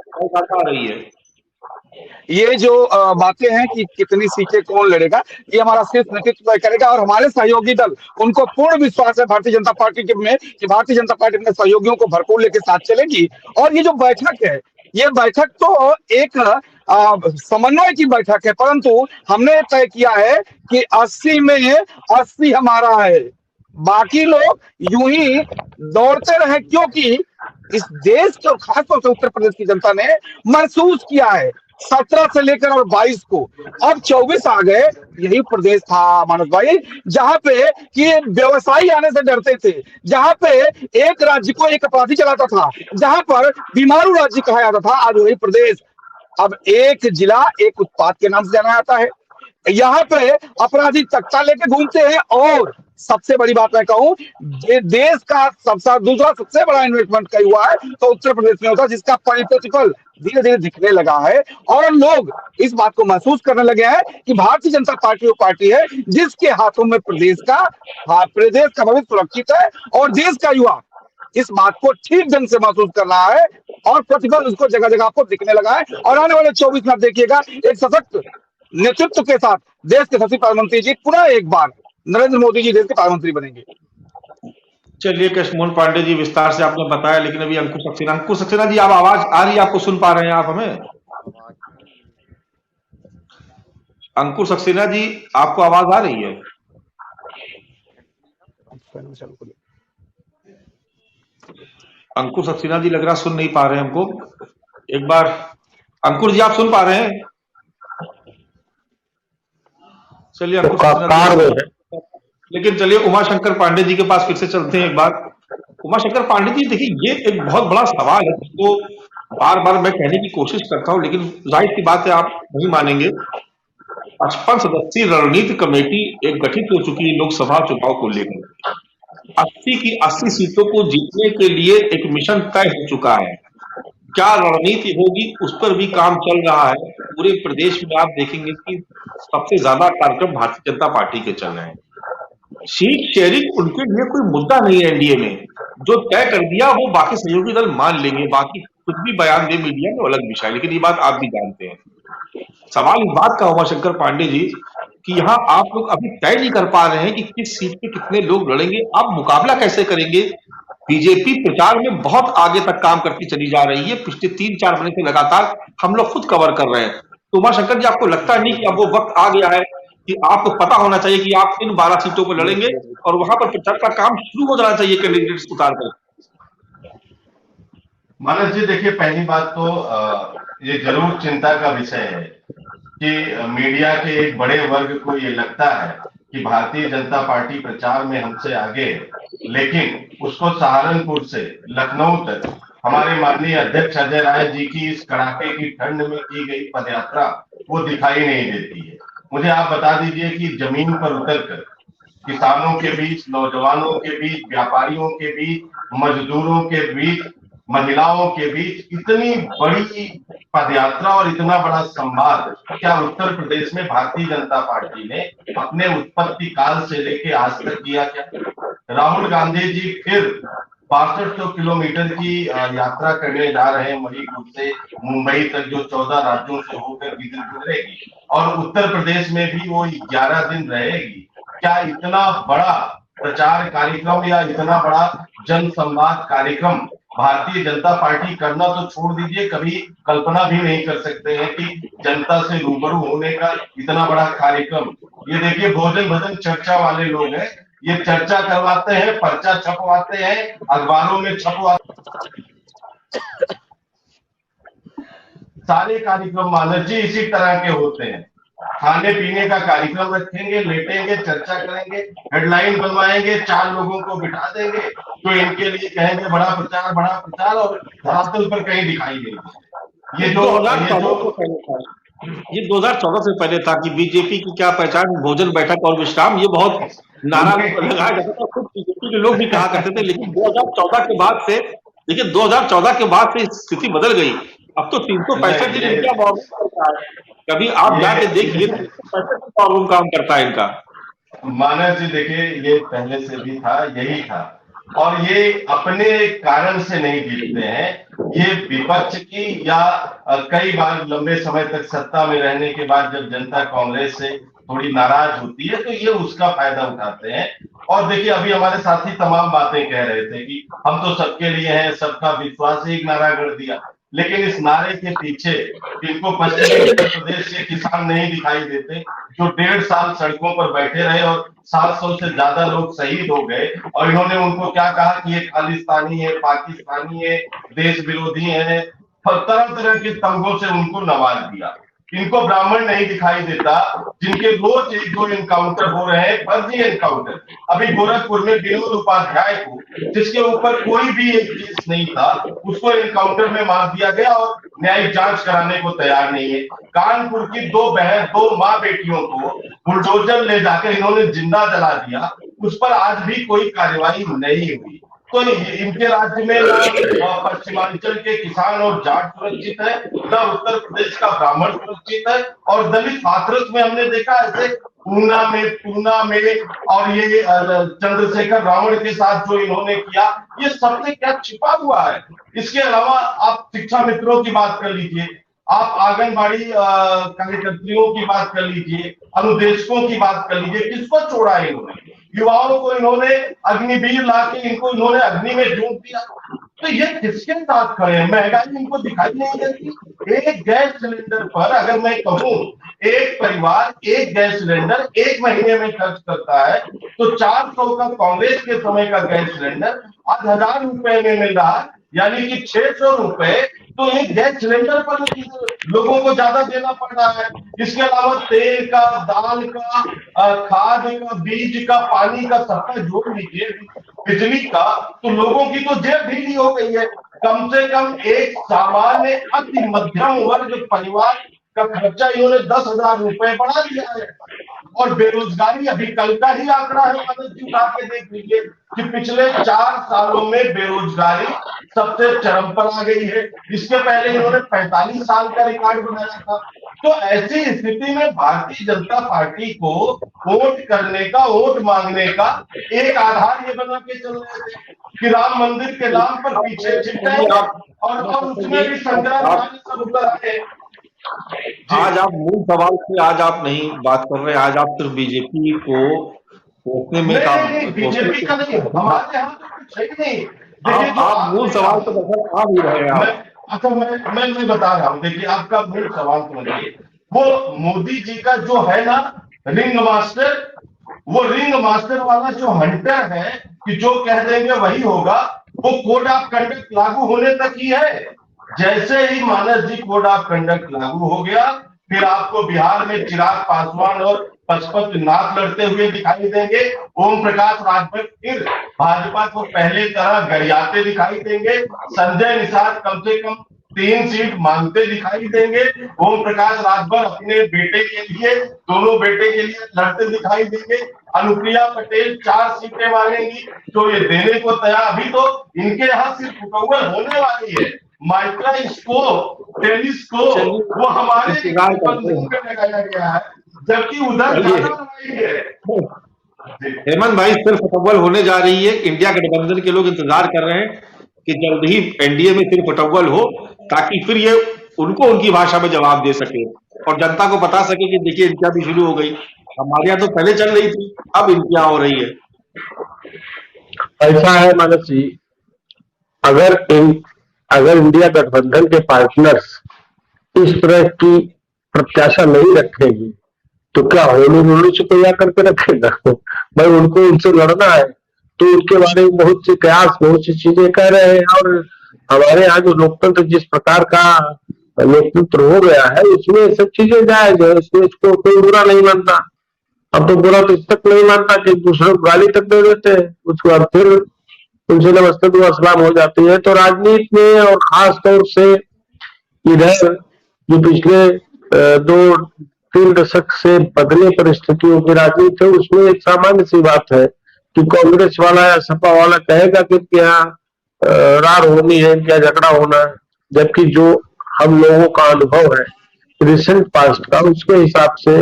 आ रही है, ये जो बातें हैं कि कितनी सीटें कौन लड़ेगा, ये हमारा शीर्ष नेतृत्व तय करेगा। और हमारे सहयोगी दल, उनको पूर्ण विश्वास है भारतीय जनता पार्टी के में कि भारतीय जनता पार्टी अपने सहयोगियों को भरपूर लेके साथ चलेगी। और ये जो बैठक है, ये बैठक तो एक समन्वय की बैठक है, परंतु हमने तय किया है कि 80 में 80 हमारा है, बाकी लोग यूं ही दौड़ते रहे, क्योंकि इस देश को, खासतौर से उत्तर प्रदेश की जनता ने महसूस किया है 17 से लेकर और 22 को, अब 24 आ गए। यही प्रदेश था मानस भाई जहां पे कि व्यवसायी आने से डरते थे, जहां पे एक राज्य को एक अपराधी चलाता था, जहां पर बीमारू राज्य कहा जाता था। आज वही प्रदेश, अब एक जिला एक उत्पाद के नाम से जाना जाता है। यहाँ पे अपराधी तख्ता लेके घूमते हैं। और सबसे बड़ी बात मैं कहूं, देश का दूसरा सबसे बड़ा इन्वेस्टमेंट कहीं हुआ है तो उत्तर प्रदेश में होता है, जिसका प्रतिफल धीरे धीरे दिखने लगा है। और लोग इस बात को महसूस करने लगे हैं कि भारतीय जनता पार्टी वो पार्टी है जिसके हाथों में प्रदेश का भविष्य सुरक्षित है। और देश का युवा इस बात को ठीक ढंग से महसूस कर रहा है और प्रतिफल उसको जगह जगह आपको दिखने लगा है। और आने वाले 24 में देखिएगा एक सशक्त नेतृत्व के साथ देश के सचिव प्रधानमंत्री जी पुनः एक बार नरेंद्र मोदी जी देश के प्रधानमंत्री बनेंगे। चलिए, कृष्णमोहन पांडे जी, विस्तार से आपने बताया, लेकिन अभी अंकुर सक्सेना जी, आप आवाज आ रही है, आपको सुन पा रहे हैं आप हमें? अंकुर सक्सेना जी, आपको आवाज आ रही है? अंकुर सक्सेना जी लग रहा सुन नहीं पा रहे हैं हमको। एक बार अंकुर जी, आप सुन पा रहे हैं? चलिए अंकुर सक्सेना, लेकिन चलिए उमाशंकर पांडे जी के पास फिर से चलते हैं एक बार। उमाशंकर पांडे जी, देखिए, ये एक बहुत बड़ा सवाल है जिसको बार बार मैं कहने की कोशिश करता हूं, लेकिन जाहिर सी बात है आप नहीं मानेंगे। 55 सदस्यीय रणनीति कमेटी एक गठित हो चुकी है लोकसभा चुनाव को लेकर। 80 की 80 सीटों को जीतने के लिए एक मिशन तय हो चुका है। क्या रणनीति होगी उस पर भी काम चल रहा है। पूरे प्रदेश में आप देखेंगे कि सबसे ज्यादा कार्यक्रम भारतीय जनता पार्टी के चल रहे हैं। सीट शेयरिंग उनके लिए कोई मुद्दा नहीं है एनडीए में, जो तय कर दिया वो बाकी सहयोगी दल मान लेंगे, बाकी कुछ भी बयान दे मीडिया में अलग विषय है, लेकिन ये बात आप भी जानते हैं। सवाल इस बात का उमाशंकर पांडे जी कि यहाँ आप लोग अभी तय नहीं कर पा रहे हैं कि किस सीट पे कितने लोग लड़ेंगे, आप मुकाबला कैसे करेंगे। बीजेपी प्रचार में बहुत आगे तक काम करती चली जा रही है, पिछले 3-4 महीने से लगातार हम लोग खुद कवर कर रहे हैं। तो उमाशंकर जी, आपको लगता नहीं कि अब वो वक्त आ गया है कि आपको पता होना चाहिए कि आप इन 12 सीटों पर लड़ेंगे और वहां पर प्रचार का काम शुरू हो जाना चाहिए कैंडिडेट्स उतार कर? मानस जी, देखिए, पहली बात तो ये जरूर चिंता का विषय है कि मीडिया के एक बड़े वर्ग को ये लगता है कि भारतीय जनता पार्टी प्रचार में हमसे आगे है, लेकिन उसको सहारनपुर से लखनऊ तक हमारे माननीय अध्यक्ष अजय राय जी की इस कड़ाके की ठंड में की गई पदयात्रा वो दिखाई नहीं देती है। मुझे आप बता दीजिए कि जमीन पर उतरकर किसानों के बीच, नौजवानों के बीच, व्यापारियों के बीच, मजदूरों के बीच, महिलाओं के बीच इतनी बड़ी पदयात्रा और इतना बड़ा संवाद क्या उत्तर प्रदेश में भारतीय जनता पार्टी ने अपने उत्पत्ति काल से लेके आज तक किया क्या? राहुल गांधी जी फिर 6200 किलोमीटर की यात्रा करने जा रहे हैं मणिपुर से मुंबई तक, जो 14 राज्यों से होकर गुजरेगी और उत्तर प्रदेश में भी वो 11 दिन रहेगी। क्या इतना बड़ा प्रचार कार्यक्रम या इतना बड़ा जन संवाद कार्यक्रम भारतीय जनता पार्टी करना तो छोड़ दीजिए, कभी कल्पना भी नहीं कर सकते हैं कि जनता से रूबरू होने का इतना बड़ा कार्यक्रम। ये देखिए भोजन भजन चर्चा वाले लोग हैं, ये चर्चा करवाते हैं, पर्चा छपवाते हैं, अखबारों में छपवाते, सारे कार्यक्रम मानस जी इसी तरह के होते हैं। खाने पीने का कार्यक्रम रखेंगे, लेटेंगे, चर्चा करेंगे, हेडलाइन बनवाएंगे, 4 लोगों को बिठा देंगे तो इनके लिए कहेंगे बड़ा प्रचार, और धरातल पर कहीं दिखाई नहीं देते। ये 2014 से पहले था कि बीजेपी की क्या पहचान भोजन बैठक और विश्राम, ये बहुत नारा लगाया जाता था, खुद बीजेपी के लोग भी कहा करते थे। लेकिन 2014 के बाद से, देखिए 2014 के बाद से स्थिति बदल गई। अब तो 365 दिन इनका वॉर करता है। कभी आप जाके देखिए 365 वॉर काम करता है इनका। मानस जी देखिए, ये पहले से भी था, यही था, और ये अपने कारण से नहीं जीतते हैं, ये विपक्ष की या कई बार लंबे समय तक सत्ता में रहने के बाद जब जनता कांग्रेस से थोड़ी नाराज होती है तो ये उसका फायदा उठाते हैं। और देखिए अभी हमारे साथी तमाम बातें कह रहे थे कि हम तो सबके लिए हैं, सबका विश्वास, एक नारा गढ़ दिया, लेकिन इस नारे के पीछे इनको पश्चिमी उत्तर प्रदेश के किसान नहीं दिखाई देते, जो 1.5 साल सड़कों पर बैठे रहे और 700 से ज्यादा लोग शहीद हो गए, और इन्होंने उनको क्या कहा कि ये खालिस्तानी है, पाकिस्तानी है, देश विरोधी है, तरह तरह के तंगों से उनको नवाज दिया। इनको ब्राह्मण नहीं दिखाई देता, जिनके रोज 1-2 एनकाउंटर हो रहे हैं, फर्जी एनकाउंटर। अभी गोरखपुर में विनोद उपाध्याय को, जिसके ऊपर कोई भी एक केस नहीं था, उसको एनकाउंटर में मार दिया गया और न्यायिक जांच कराने को तैयार नहीं है। कानपुर की 2 माँ बेटियों को बुलडोजर ले जाकर इन्होंने जिंदा जला दिया, उस पर आज भी कोई कार्रवाई नहीं हुई। तो इनके राज्य में न पश्चिमांचल के किसान और जाट सुरक्षित है, न उत्तर प्रदेश का ब्राह्मण सुरक्षित है, और दलित हाथरस में हमने देखा ऐसे पूना में और ये चंद्रशेखर रावण के साथ जो इन्होंने किया, ये सबसे क्या छिपा हुआ है। इसके अलावा आप शिक्षा मित्रों की बात कर लीजिए, आप आंगनबाड़ी कार्यकर्तियों की बात कर लीजिए, अनुदेशकों की बात कर लीजिए, किसको छोड़ा है इन्होंने? युवाओं को इन्होंने अग्निवीर लाके इनको इन्होंने अग्नि में झोंक दिया। तो ये किसके साथ खड़े हैं? महंगाई इनको दिखाई नहीं देती। एक गैस सिलेंडर पर अगर मैं कहूं एक परिवार एक गैस सिलेंडर 1 महीने में खर्च करता है, तो 400 का कांग्रेस के समय का गैस सिलेंडर आज 1000 रुपए में मिल रहा है, यानी कि 600 रुपए तो एक गैस सिलेंडर पर लोगों को ज्यादा देना पड़ रहा है। इसके अलावा तेल का, दाल का, खाद का, बीज का, पानी का, सबका जोड़ लीजिए, बिजली का, तो लोगों की तो जेब ढीली हो गई है। कम से कम एक सामान्य अति मध्यम वर्ग परिवार का खर्चा इन्होंने 10,000 रुपए बढ़ा दिया है। और बेरोजगारी, अभी कल का ही आंकड़ा है, उठा के देख लीजिए कि पिछले 4 सालों में बेरोजगारी सबसे चरम पर आ गई है। इसके पहले इन्होंने 45 साल का रिकॉर्ड बनाया था। तो ऐसी स्थिति में भारतीय जनता पार्टी को वोट करने का, वोट मांगने का एक आधार ये बना के चल रहे थे कि राम मंदिर के नाम पर पीछे छिपे, और उसमें भी शंकराचार्य सब उतर आए। आज आप मूल सवाल से आज आप नहीं बात कर रहे, आज आप सिर्फ बीजेपी को रोकने में काम, बीजेपी का नहीं, हमारे यहाँ तो कुछ है नहीं। आप मूल सवाल तो मतलब आ भी रहे हैं। अच्छा मैं बता रहा हूँ, देखिए आपका मूल सवाल समझिए, वो मोदी जी का जो है ना रिंग मास्टर, वो रिंग मास्टर वाला जो हंटर है कि जो कह देंगे वही होगा, वो कोड ऑफ कंडक्ट लागू होने तक ही है। जैसे ही मानस जी कोड ऑफ कंडक्ट लागू हो गया, फिर आपको बिहार में चिराग पासवान और पशुपति नाथ लड़ते हुए दिखाई देंगे। ओम प्रकाश राजभर फिर भाजपा को पहले तरह गरियाते दिखाई देंगे। संजय निषाद कम से कम 3 सीट मांगते दिखाई देंगे। ओम प्रकाश राजभर अपने बेटे के लिए, दोनों बेटे के लिए लड़ते दिखाई देंगे। अनुप्रिया पटेल 4 सीटें मांगेंगी, तो ये देने को तैयार। अभी तो इनके यहाँ सिर्फ मुकम्मल होने वाली है, माइक्रोस्कोप, टेलीस्कोप वो हमारे में लगाया गया है, जबकि उधर हेमंत भाई सिर्फ फुटबॉल होने जा रही है। इंडिया गठबंधन के लोग इंतजार कर रहे हैं कि जल्द ही एनडीए में सिर्फ फुटबॉल हो, ताकि फिर ये उनको उनकी भाषा में जवाब दे सके और जनता को बता सके कि देखिए इनका भी शुरू हो गई। हमारे यहाँ तो पहले चल रही थी, अब इनकी हो रही है। ऐसा है मानस जी अगर अगर इंडिया गठबंधन के पार्टनर्स इस तरह की प्रत्याशा नहीं रखेगी तो क्या होली से कोई आकर के रखेगा? भाई उनको उनसे लड़ना है तो उनके बारे में बहुत सी कयास, बहुत सी चीजें कह रहे हैं। और हमारे यहाँ जो लोकतंत्र जिस प्रकार का नेतृत्व हो गया है उसमें सब चीजें जायज है, इसमें इसको कोई बुरा नहीं मानता। अब तो बुरा तो इस तक नहीं मानता कि दूसरों को गाली तक दे देते हैं, उसके बाद फिर उनसे नमस्ते दुआ सलाम हो जाती है। तो राजनीति में और खास तौर से इधर जो पिछले 2-3 दशक से बदले परिस्थितियों की राजनीति है उसमें एक सामान्य सी बात है कि कांग्रेस वाला या सपा वाला कहेगा कि क्या रार होनी है, क्या झगड़ा होना है, जबकि जो हम लोगों का अनुभव है रिसेंट पास्ट का उसके हिसाब से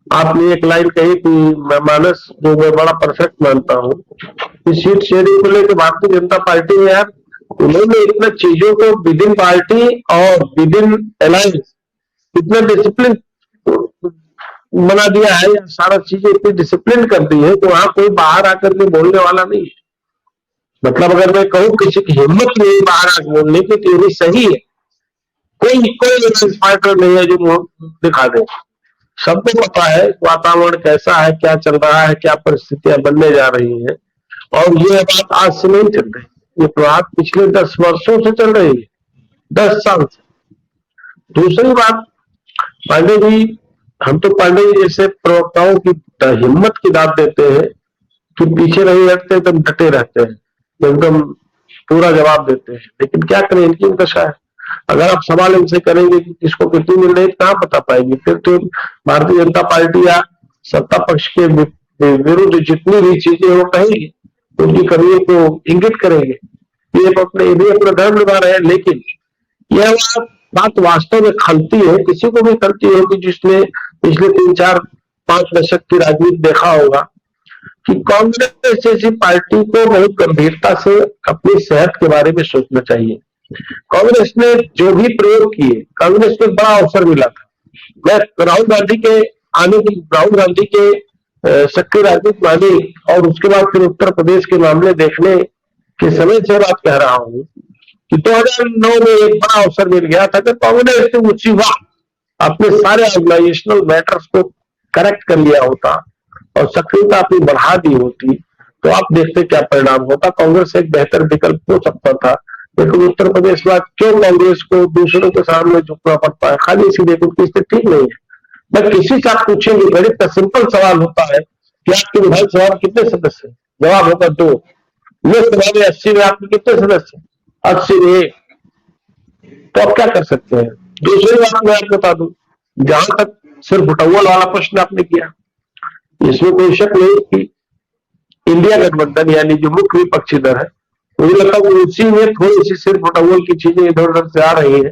आपने एक लाइन कही थी मैं मानस, जो मैं बड़ा परफेक्ट मानता हूँ कि सीट शेयरिंग को लेकर भारतीय जनता पार्टी में यार उन्होंने इतना चीजों को विद इन पार्टी और विद इन अलायंस इतना डिसिप्लिन बना दिया है, या सारा चीजें इतनी डिसिप्लिन कर दी है कि वहां कोई बाहर आकर के बोलने वाला नहीं है। मतलब अगर मैं कहूँ किसी की हिम्मत नहीं बाहर आकर बोलने की तो ये सही है। कोई फाइटर नहीं है जो मुंह दिखा दे। सबको पता है वातावरण कैसा है, क्या चल रहा है, क्या परिस्थितियां बनने जा रही है। और ये बात आज से नहीं चल रही, ये बात पिछले 10 वर्षों से चल रही है, 10 साल से। दूसरी बात, पांडे जी, हम तो पांडे जी जैसे प्रवक्ताओं की हिम्मत की दाद देते हैं कि पीछे नहीं हटते, एकदम डटे रहते हैं, एकदम पूरा जवाब देते हैं। लेकिन क्या करें, इनकी दशा है। अगर आप सवाल इनसे करेंगे कि किसको कितनी मिल रही है कहाँ बता पाएंगे। फिर तो भारतीय जनता पार्टी या सत्ता पक्ष के विरुद्ध जितनी भी चीजें वो कहेंगे उनकी कमियों को इंगित करेंगे, ये भी अपना धर्म निभा रहे हैं। लेकिन यह बात वास्तव में खलती है, किसी को भी खलती है कि जिसने पिछले 3-4-5 दशक की राजनीति देखा होगा कि कांग्रेस जैसी पार्टी को बहुत गंभीरता से अपनी सेहत के बारे में सोचना चाहिए। कांग्रेस ने जो भी प्रयोग किए, कांग्रेस को बड़ा अवसर मिला था। मैं राहुल गांधी के सक्रिय राजनीति मानी और उसके बाद फिर उत्तर प्रदेश के मामले देखने के समय से बात कह रहा हूं कि 2009 में एक बड़ा अवसर मिल गया था कि कांग्रेस ने उसी वक्त अपने सारे ऑर्गेनाइजेशनल मैटर्स को करेक्ट कर लिया होता और सक्रियता अपनी बढ़ा दी होती तो आप देखते क्या परिणाम होता। कांग्रेस एक बेहतर विकल्प हो सकता था। लेकिन उत्तर प्रदेश में क्यों कांग्रेस को दूसरों के सामने झुकना पड़ता है? खाली इसीलिए उनकी स्थिति ठीक नहीं है। मैं किसी से आप पूछेंगे, गणित सिंपल सवाल होता है कि आपके विधानसभा में कितने सदस्य हैं? जवाब होगा 2। लोकसभा में 80 में आपके कितने सदस्य? 80 में 1। तो आप क्या कर सकते हैं? दूसरी बात मैं आपको बता दूं, जहां तक सिर्फ उटव्वल वाला प्रश्न आपने किया, इसमें कोई शक नहीं कि इंडिया गठबंधन यानी जो मुख्य विपक्षी दल है, मुझे लगता है उसी में थोड़ी सी सिर्फ उटव्वल की चीजें इधर उधर से आ रही है।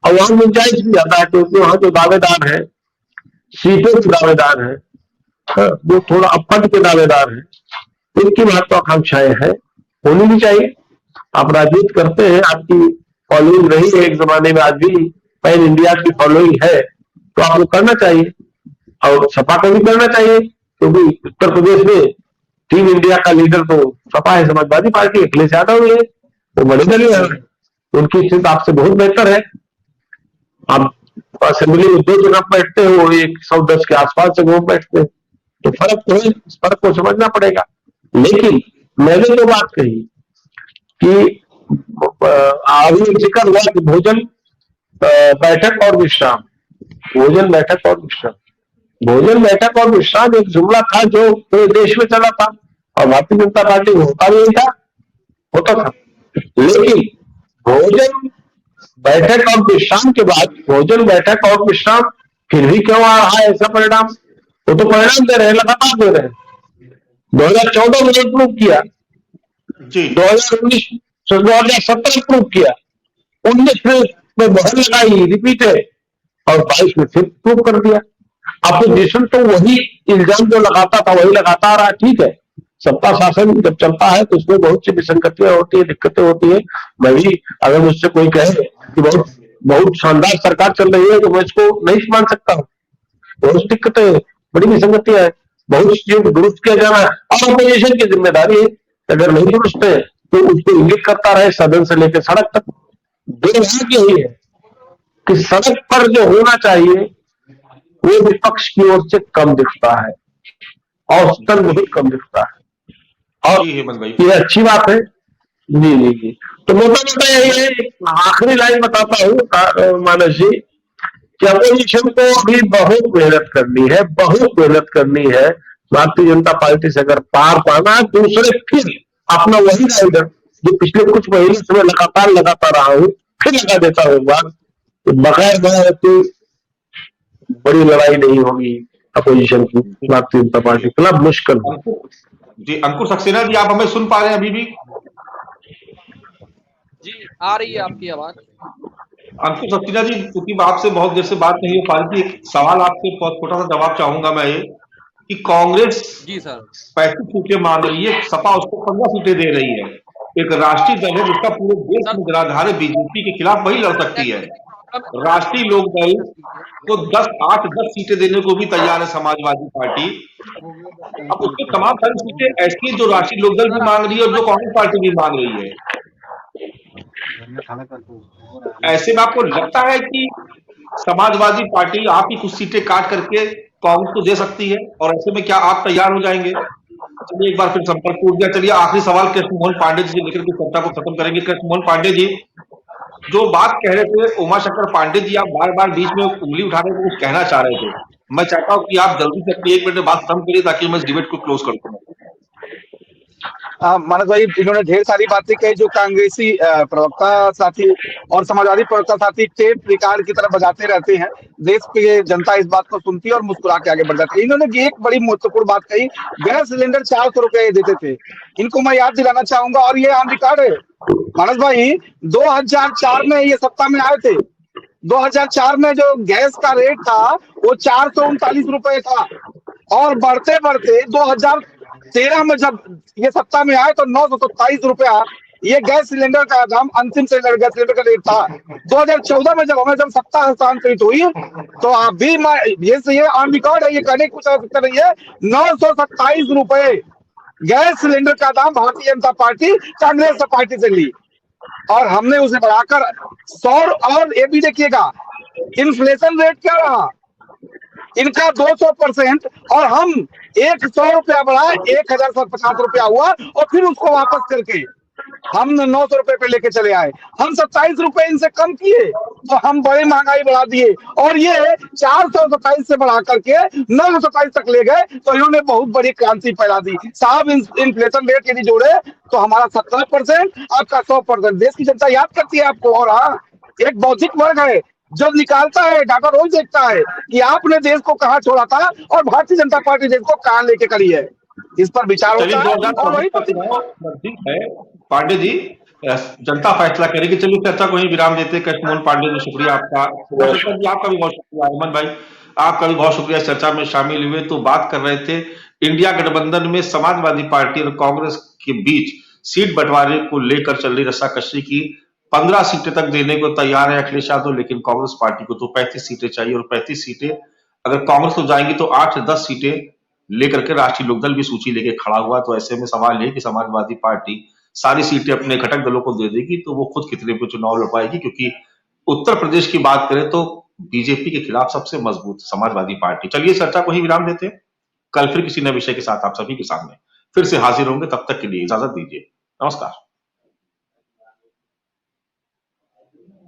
और वहां गुंजाइश भी ज्यादा है क्योंकि वहां जो दावेदार है, सीटों के दावेदार है, वो थोड़ा अपद के दावेदार है, इनकी महत्वाकांक्षाएं हैं, होनी भी चाहिए। आप राजनीति करते हैं, आपकी फॉलोइंग रही है एक जमाने में, आज भी पैन इंडिया की फॉलोइंग है, तो आपको करना चाहिए और सपा को भी करना चाहिए क्योंकि उत्तर प्रदेश में टीम इंडिया का लीडर तो सपा है, समाजवादी पार्टी, अखिलेश यादव है, वो बड़े दल है, उनकी स्थिति आपसे बहुत बेहतर है। आप असेंबली में 2 जगह बैठते हो, वो 110 के आसपास जगह बैठते हैं, तो फर्क तो है, इस फर्क को समझना पड़ेगा। लेकिन मैंने जो बात कही कि अभी जिक्र हुआ कि भोजन बैठक और विश्राम, भोजन बैठक और विश्राम, भोजन बैठक और विश्राम एक जुमला था जो पूरे देश में चला था और भारतीय जनता पार्टी होता भी नहीं था, होता था। लेकिन भोजन बैठक और विश्राम के बाद भोजन बैठक और विश्राम फिर भी क्यों आ रहा है ऐसा परिणाम? वो तो परिणाम दे रहे हैं, लगातार दे रहे हैं। 2014 में प्रूव किया, 2019 2017 प्रूव किया, 19 में मोहर लगाई, रिपीट है, और 22 में फिर प्रूव कर दिया। अपोजिशन तो वही इल्जाम जो लगाता था वही लगाता आ रहा। ठीक है, सत्ता शासन जब चलता है तो उसमें बहुत सी विसंगतियां होती है, दिक्कतें होती है। मैं भी अगर मुझसे कोई कहे कि बहुत शानदार सरकार चल रही है तो मैं इसको नहीं मान सकता हूँ। बहुत दिक्कतें, बड़ी विसंगतियां है, बहुत चीजों को दुरुस्त किया जाना है और अपोजिशन की जिम्मेदारी है। अगर नहीं दुरुस्त है तो उसको इंगित करता रहे सदन से लेकर सड़क तक। दुर्भाग्य यही है कि सड़क पर जो होना चाहिए वो विपक्ष की ओर से कम दिखता है, औसतन बहुत कम दिखता है। और जी हेमंत भाई, ये अच्छी बात है। जी जी जी। तो मोटा मोटा यही है, आखिरी लाइन बताता हूँ मानस जी, कि अपोजिशन को अभी बहुत मेहनत करनी है, बहुत मेहनत करनी है। भारतीय जनता पार्टी से अगर पार पाना है, दूसरे फिर अपना वही राइडर जो पिछले कुछ महीने से मैं लगातार लगाता रहा हूँ, फिर लगा देता हूँ बात, बगैर तो बड़ी लड़ाई नहीं होगी अपोजिशन की भारतीय जनता पार्टी के खिलाफ, मुश्किल है। जी अंकुर सक्सेना जी, आप हमें सुन पा रहे हैं अभी भी? जी आ रही है आपकी आवाज। अंकुर सक्सेना जी, क्योंकि आपसे बहुत देर से बात नहीं हो पा रही थी, एक सवाल आपसे बहुत छोटा सा जवाब चाहूंगा मैं, ये कि कांग्रेस जी सर। 35 सीटें मांग रही है, सपा उसको 15 सीटें दे रही है। एक राष्ट्रीय दल है जिसका पूरे देश में जनाधार है, बीजेपी के खिलाफ वही लड़ सकती है। राष्ट्रीय लोक दल को 8-10 सीटें देने को भी तैयार है समाजवादी पार्टी। अब उसके तमाम सारी सीटें ऐसी हैं जो राष्ट्रीय लोक दल भी मांग रही है और जो कांग्रेस पार्टी भी मांग रही है। ऐसे में आपको लगता है कि समाजवादी पार्टी आप ही कुछ सीटें काट करके कांग्रेस को दे सकती है, और ऐसे में क्या आप तैयार हो जाएंगे? चलिए एक बार फिर संपर्क टूट गया। चलिए आखिरी सवाल कृष्ण मोहन पांडे जी से लेकर के चर्चा को खत्म करेंगे। कृष्ण मोहन पांडे जी, जो बात कह रहे थे उमा शंकर पांडे जी, आप बार बार बीच में उंगली उठाने को कुछ कहना चाह रहे थे। मैं चाहता हूं कि आप जल्दी से अपनी 1 मिनट में बात खत्म करिए ताकि मैं इस डिबेट को क्लोज कर दूं। मानस भाई, इन्होंने ढेर सारी बातें कही जो कांग्रेसी प्रवक्ता साथी और समाजवादी प्रवक्ता साथी टेप रिकॉर्ड की तरह बजाते रहते हैं। देश की जनता इस बात को सुनती है और मुस्कुरा के आगे बढ़ जाती है। इन्होंने एक बड़ी महत्वपूर्ण बात कही, गैस सिलेंडर 400 रुपए देते थे। इनको मैं याद दिलाना चाहूंगा, और ये ऑन रिकॉर्ड है मानस भाई, 2004 में ये सत्ता में आए थे। 2004 में जो गैस का रेट था वो 439 रुपए था, और बढ़ते बढ़ते 2013 में जब ये सत्ता में आए तो 927 रुपया ये गैस सिलेंडर का दाम, अंतिम सिलेंडर गैस सिलेंडर का रेट था। 2014 में जब सत्ता हस्तांतरित हुई तो अभी ये ऑन रिकॉर्ड है, ये कहने की कुछ आवश्यकता नहीं है, 927 रुपए गैस सिलेंडर का दाम भारतीय जनता पार्टी कांग्रेस पार्टी से ली, और हमने उसे बढ़ाकर 100। और ये भी देखिएगा इन्फ्लेशन रेट क्या रहा, इनका 200%, और हम 100 रुपया बढ़ाए, 1050 रुपया हुआ, और फिर उसको वापस करके हम 900 रुपए पे लेके चले आए। हम 27 रुपए इनसे कम किए तो हम बड़ी महंगाई बढ़ा दिए, और ये 427 से बढ़ा करके 927 तक ले गए, तो इन्होंने बहुत बड़ी क्रांति फैला दी साहब। इन्फ्लेशन रेट यदि जोड़े तो हमारा 17%, आपका 100%। देश की जनता याद करती है आपको। और हाँ, एक बौद्धिक वर्ग है जो निकालता है डाटा, रोज देखता है कि आपने देश को कहां छोड़ा था और भारतीय जनता पार्टी देश को कहां लेके खड़ी है। इस पर विचार होता है, और वही है पांडे जी, जनता फैसला करेगी। चलिए चर्चा को ही विराम देते हैं। कृष्ण मोहन पांडे जी, शुक्रिया आपका। आपका भी बहुत शुक्रिया। अमन भाई, आपका भी बहुत शुक्रिया चर्चा में शामिल हुए। तो बात कर रहे थे इंडिया गठबंधन में समाजवादी पार्टी और कांग्रेस के बीच सीट बंटवारे को लेकर चल रही रस्साकशी की। 15 सीटें तक देने को तैयार है अखिलेश यादव, लेकिन कांग्रेस पार्टी को तो 35 सीटें चाहिए, और 35 सीटें अगर कांग्रेस को जाएंगी तो 8 से 10 सीटें लेकर के राष्ट्रीय लोकदल भी सूची लेके खड़ा हुआ। तो ऐसे में सवाल ये कि समाजवादी पार्टी सारी सीटें अपने घटक दलों को दे देगी तो वो खुद कितने पे चुनाव लड़ पाएगी, क्योंकि उत्तर प्रदेश की बात करें तो बीजेपी के खिलाफ सबसे मजबूत समाजवादी पार्टी। चलिए चर्चा को ही विराम देते हैं। कल फिर किसी नए विषय के साथ आप सभी के सामने फिर से हाजिर होंगे। तब तक के लिए इजाजत दीजिए। नमस्कार।